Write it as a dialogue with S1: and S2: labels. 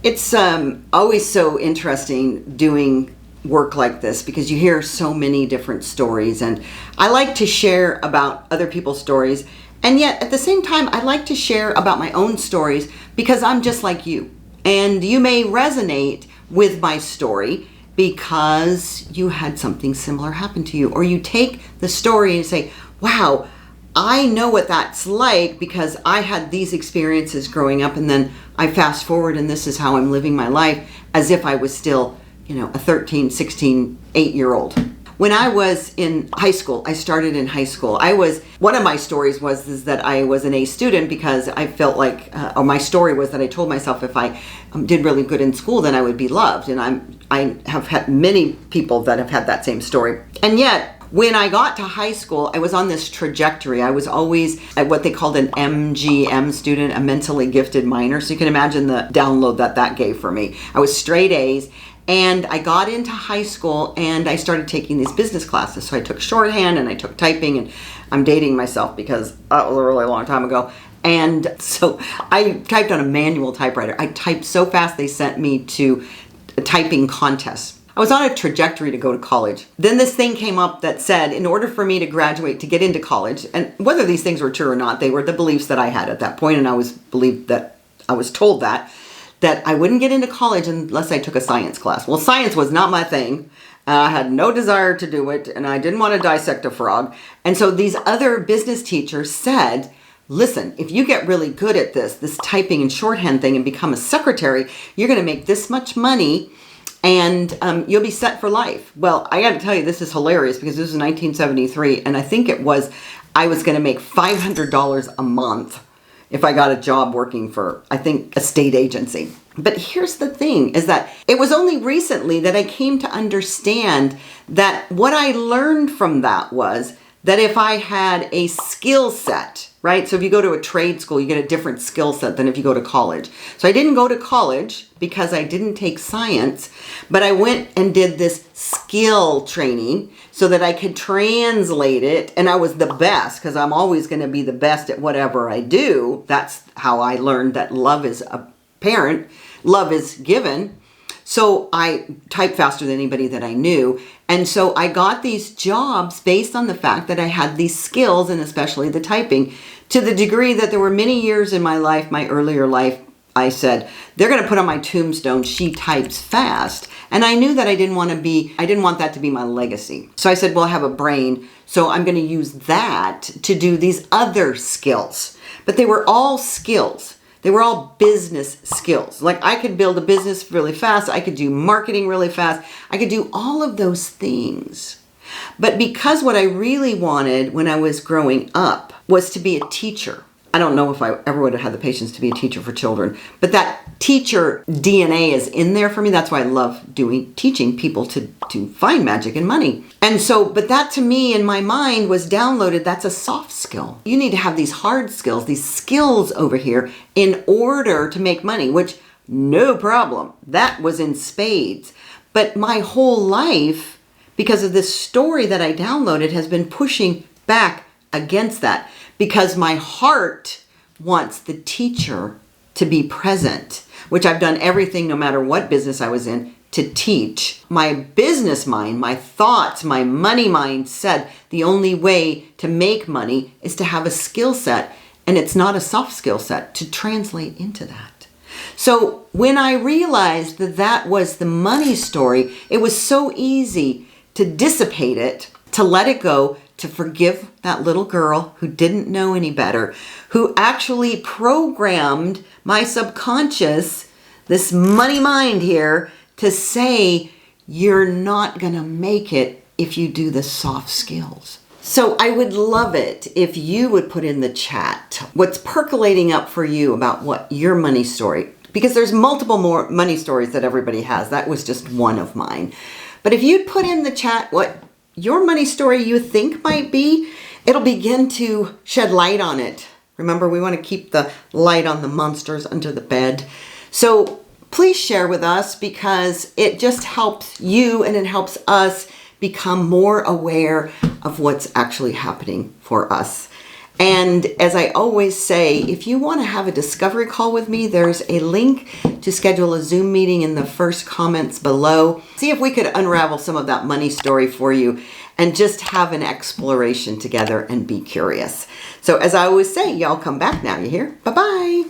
S1: It's always so interesting doing work like this because you hear so many different stories, and I like to share about other people's stories, and yet at the same time I like to share about my own stories because I'm just like you, and you may resonate with my story because you had something similar happen to you, or you take the story and say, wow, I know what that's like because I had these experiences growing up, and then I fast forward and this is how I'm living my life as if I was still, a 13, 16, 8-year-old. When I was in high school, I started in high school. One of my stories was that I was an A student because I felt like, or my story was that I told myself if I did really good in school, then I would be loved. And I have had many people that have had that same story. And yet, when I got to high school, I was on this trajectory. I was always at what they called an MGM student, a mentally gifted minor. So you can imagine the download that gave for me. I was straight A's, and I got into high school and I started taking these business classes. So I took shorthand and I took typing, and I'm dating myself because that was a really long time ago. And so I typed on a manual typewriter. I typed so fast they sent me to typing contests. I was on a trajectory to go to college. Then this thing came up that said, in order for me to graduate, to get into college, and whether these things were true or not, they were the beliefs that I had at that point, and I was told that I wouldn't get into college unless I took a science class. Well, science was not my thing. I had no desire to do it, and I didn't want to dissect a frog. And so these other business teachers said, listen, if you get really good at this typing and shorthand thing and become a secretary, you're going to make this much money, and you'll be set for life. Well, I got to tell you, this is hilarious because this is 1973, and I think I was going to make $500 a month if I got a job working for, I think, a state agency. But here's the thing, is that it was only recently that I came to understand that what I learned from that was that if I had a skill set, right? So if you go to a trade school, you get a different skill set than if you go to college. So I didn't go to college because I didn't take science, but I went and did this skill training so that I could translate it. And I was the best because I'm always going to be the best at whatever I do. That's how I learned that love is apparent, love is given. So I typed faster than anybody that I knew. And so I got these jobs based on the fact that I had these skills, and especially the typing, to the degree that there were many years in my life, my earlier life, I said, they're going to put on my tombstone, she types fast. And I knew that I didn't want that to be my legacy. So I said, well, I have a brain, so I'm going to use that to do these other skills. But they were all skills. They were all business skills. Like I could build a business really fast. I could do marketing really fast. I could do all of those things. But because what I really wanted when I was growing up was to be a teacher. I don't know if I ever would have had the patience to be a teacher for children, but that teacher DNA is in there for me. That's why I love teaching people to find magic and money. And so, but that to me in my mind was downloaded. That's a soft skill. You need to have these hard skills, these skills over here in order to make money, which no problem. That was in spades. But my whole life, because of this story that I downloaded, has been pushing back against that. Because my heart wants the teacher to be present, which I've done everything, no matter what business I was in, to teach. My business mind, my thoughts, my money mind said the only way to make money is to have a skill set, and it's not a soft skill set, to translate into that. So when I realized that that was the money story, it was so easy to dissipate it, to let it go, to forgive that little girl who didn't know any better, who actually programmed my subconscious, this money mind here, to say, you're not going to make it if you do the soft skills. So I would love it if you would put in the chat what's percolating up for you about what your money story, because there's multiple more money stories that everybody has. That was just one of mine. But if you'd put in the chat what your money story you think might be, it'll begin to shed light on it. Remember, we want to keep the light on the monsters under the bed. So please share with us, because it just helps you and it helps us become more aware of what's actually happening for us. And as I always say, if you want to have a discovery call with me, there's a link to schedule a Zoom meeting in the first comments below. See if we could unravel some of that money story for you and just have an exploration together and be curious. So as I always say, y'all come back now, you hear? Bye-bye.